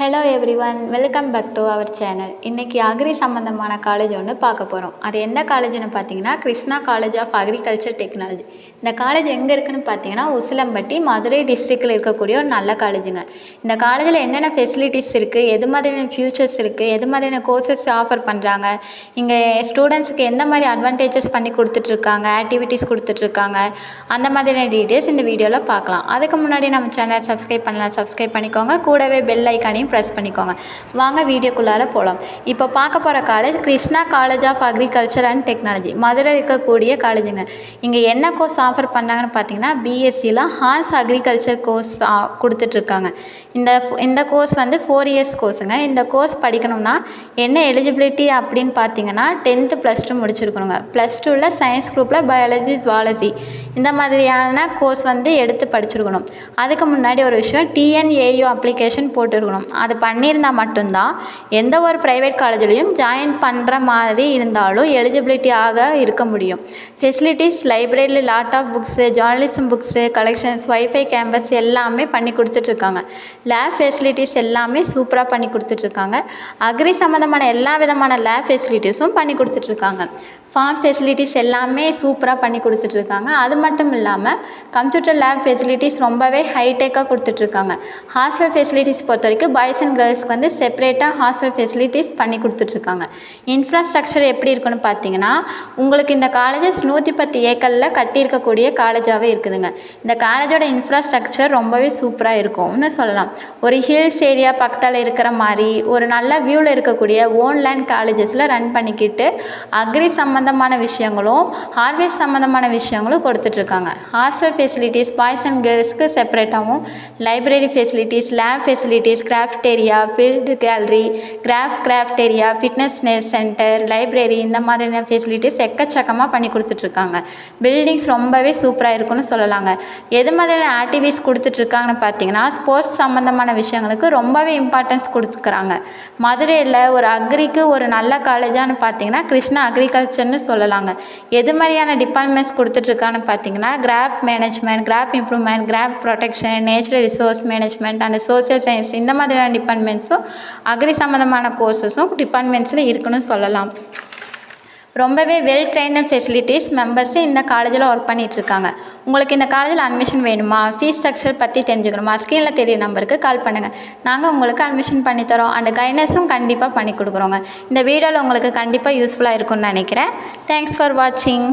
Hello everyone, welcome back to our channel. இன்றைக்கி agri சம்மந்தமான college ஒன்று பார்க்க போகிறோம். அது எந்த காலேஜ்னு பார்த்தீங்கன்னா Krishna college of agriculture technology. இந்த காலேஜ் எங்கே இருக்குதுன்னு பார்த்தீங்கன்னா உசிலம்பட்டி, மதுரை டிஸ்ட்ரிக்டில் இருக்கக்கூடிய ஒரு நல்ல காலேஜுங்க. இந்த காலேஜில் என்னென்ன ஃபெசிலிட்டிஸ் இருக்குது, எது மாதிரியான ஃபியூச்சர்ஸ் இருக்குது, எது மாதிரியான கோர்சஸ் ஆஃபர் பண்ணுறாங்க, இங்கே ஸ்டூடெண்ட்ஸுக்கு எந்த மாதிரி அட்வான்டேஜஸ் பண்ணி கொடுத்துட்ருக்காங்க, ஆக்டிவிட்டீஸ் கொடுத்துட்ருக்காங்க, அந்த மாதிரியான டீட்டெயில்ஸ் இந்த வீடியோவில் பார்க்கலாம். அதுக்கு முன்னாடி நம்ம சேனலை சப்ஸ்கிரைப் பண்ணலாம், சப்ஸ்கிரைப் பண்ணிக்கோங்க. கூடவே பெல் ஐக்கானையும் ப்ரெஸ் பண்ணிக்கோங்க. வாங்க வீடியோக்குள்ளார போகலாம். இப்போ பார்க்க போகிற college Krishna college of agriculture and technology, Madurai இருக்கக்கூடிய காலேஜுங்க. இங்கே என்ன கோர்ஸ் ஆஃபர் பண்ணாங்கன்னு பார்த்தீங்கன்னா பிஎஸ்சியில் ஹார்ஸ் அக்ரிகல்ச்சர் கோர்ஸ் கொடுத்துட்ருக்காங்க. இந்த கோர்ஸ் வந்து 4 இயர்ஸ் கோர்ஸுங்க. இந்த கோர்ஸ் படிக்கணும்னா என்ன எலிஜிபிலிட்டி அப்படின்னு பார்த்தீங்கன்னா 10th +2 முடிச்சிருக்கணுங்க. +2ல் சயின்ஸ் குரூப்பில் பயாலஜி, ஜுவாலஜி இந்த மாதிரியான கோர்ஸ் வந்து எடுத்து படிச்சிருக்கணும். அதுக்கு முன்னாடி ஒரு விஷயம், டிஎன்ஏயு அப்ளிகேஷன் போட்டுருக்கணும். அது பண்ணியிருந்தால் மட்டும்தான் எந்த ஒரு ப்ரைவேட் காலேஜ்லேயும் ஜாயின் பண்ணுற மாதிரி இருந்தாலும் எலிஜிபிலிட்டியாக இருக்க முடியும். ஃபெசிலிட்டிஸ், லைப்ரரியில் lot of books, journalism books, collections, wifi campus எல்லாமே பண்ணி கொடுத்துட்ருக்காங்க. லேப் ஃபெசிலிட்டிஸ் எல்லாமே சூப்பராக பண்ணி கொடுத்துட்ருக்காங்க. அக்ரி சம்மந்தமான எல்லா விதமான லேப் ஃபெசிலிட்டிஸும் பண்ணி கொடுத்துட்ருக்காங்க. ஃபார்ம் ஃபெசிலிட்டிஸ் எல்லாமே சூப்பராக பண்ணி கொடுத்துட்ருக்காங்க. அது மட்டும் இல்லாமல் கம்ப்யூட்டர் லேப் ஃபெசிலிட்டிஸ் ரொம்பவே ஹைடெக்காக கொடுத்துட்ருக்காங்க. ஹாஸ்டல் ஃபெசிலிட்டிஸ் பொறுத்த வரைக்கும் பாய்ஸ் அண்ட் கேர்ள்ஸ்க்கு வந்து செப்பரேட்டாக ஹாஸ்டல் ஃபெசிலிட்டிஸ் பண்ணி கொடுத்துட்ருக்காங்க. இன்ஃப்ராஸ்ட்ரக்சர் எப்படி இருக்குன்னு பார்த்தீங்கன்னா உங்களுக்கு இந்த காலேஜஸ் 110 ஏக்கரில் கட்டியிருக்கக்கூடிய காலேஜாகவே இருக்குதுங்க. இந்த காலேஜோட இன்ஃப்ராஸ்ட்ரக்சர் ரொம்பவே சூப்பராக இருக்கும்னு சொல்லலாம். ஒரு ஹில்ஸ் ஏரியா பக்கத்தில் இருக்கிற மாதிரி ஒரு நல்ல வியூவில் இருக்கக்கூடிய ஓன் லேண்ட் காலேஜஸில் ரன் பண்ணிக்கிட்டு அக்ரி சம்மந்தமான விஷயங்களும் ஹார்வெஸ்ட் சம்மந்தமான விஷயங்களும் கொடுத்துட்ருக்காங்க. ஹாஸ்டல் ஃபெசிலிட்டிஸ் பாய்ஸ் அண்ட் கேர்ள்ஸ்க்கு செப்பரேட்டாகவும், library facilities, lab facilities, craft area, field gallery, craft area, fitness centre, library இந்த மாதிரியான ஃபெசிலிட்டிஸ் எக்கச்சக்கமாக பண்ணி கொடுத்துட்ருக்காங்க. பில்டிங்ஸ் ரொம்பவே சூப்பராக இருக்குன்னு சொல்லலாங்க. எது மாதிரியான ஆக்டிவிட்டிஸ் கொடுத்துட்ருக்காங்கன்னு பார்த்தீங்கன்னா ஸ்போர்ட்ஸ் சம்மந்தமான விஷயங்களுக்கு ரொம்பவே இம்பார்ட்டன்ஸ் கொடுத்துக்கிறாங்க. மதுரையில் ஒரு அக்ரிக்கு ஒரு நல்ல காலேஜான்னு பார்த்தீங்கன்னா கிருஷ்ணா அக்ரிகல்ச்சர்னு சொல்லலாங்க. எது மாதிரியான டிபார்ட்மெண்ட்ஸ் கொடுத்துட்ருக்கான்னு பார்த்தீங்கன்னா crop management, crop improvement, crop protection, natural resource management and social science இந்த மாதிரியான டிபார்ட்மெண்ட்ஸும் அக்ரி சம்மந்தமான கோர்சஸும் டிபார்ட்மெண்ட்ஸில் இருக்குன்னு சொல்லலாம். ரொம்பவே வெல் ட்ரெயின்டு ஃபெசிலிட்டிஸ் மெம்பர்ஸு இந்த காலேஜில் ஒர்க் பண்ணிகிட்ருக்காங்க. உங்களுக்கு இந்த காலேஜில் அட்மிஷன் வேணுமா, ஃபீஸ் ஸ்ட்ரக்சர் பற்றி தெரிஞ்சுக்கணுமா, ஸ்க்ரீனில் தெரிய நம்பருக்கு கால் பண்ணுங்கள். நாங்கள் உங்களுக்கு அட்மிஷன் பண்ணித்தரோம் அண்ட் கைடன்ஸும் கண்டிப்பாக பண்ணி கொடுக்குறோங்க. இந்த வீடியோவில் உங்களுக்கு கண்டிப்பாக யூஸ்ஃபுல்லாக இருக்கும்னு நினைக்கிறேன். தேங்க்ஸ் ஃபார் வாட்சிங்.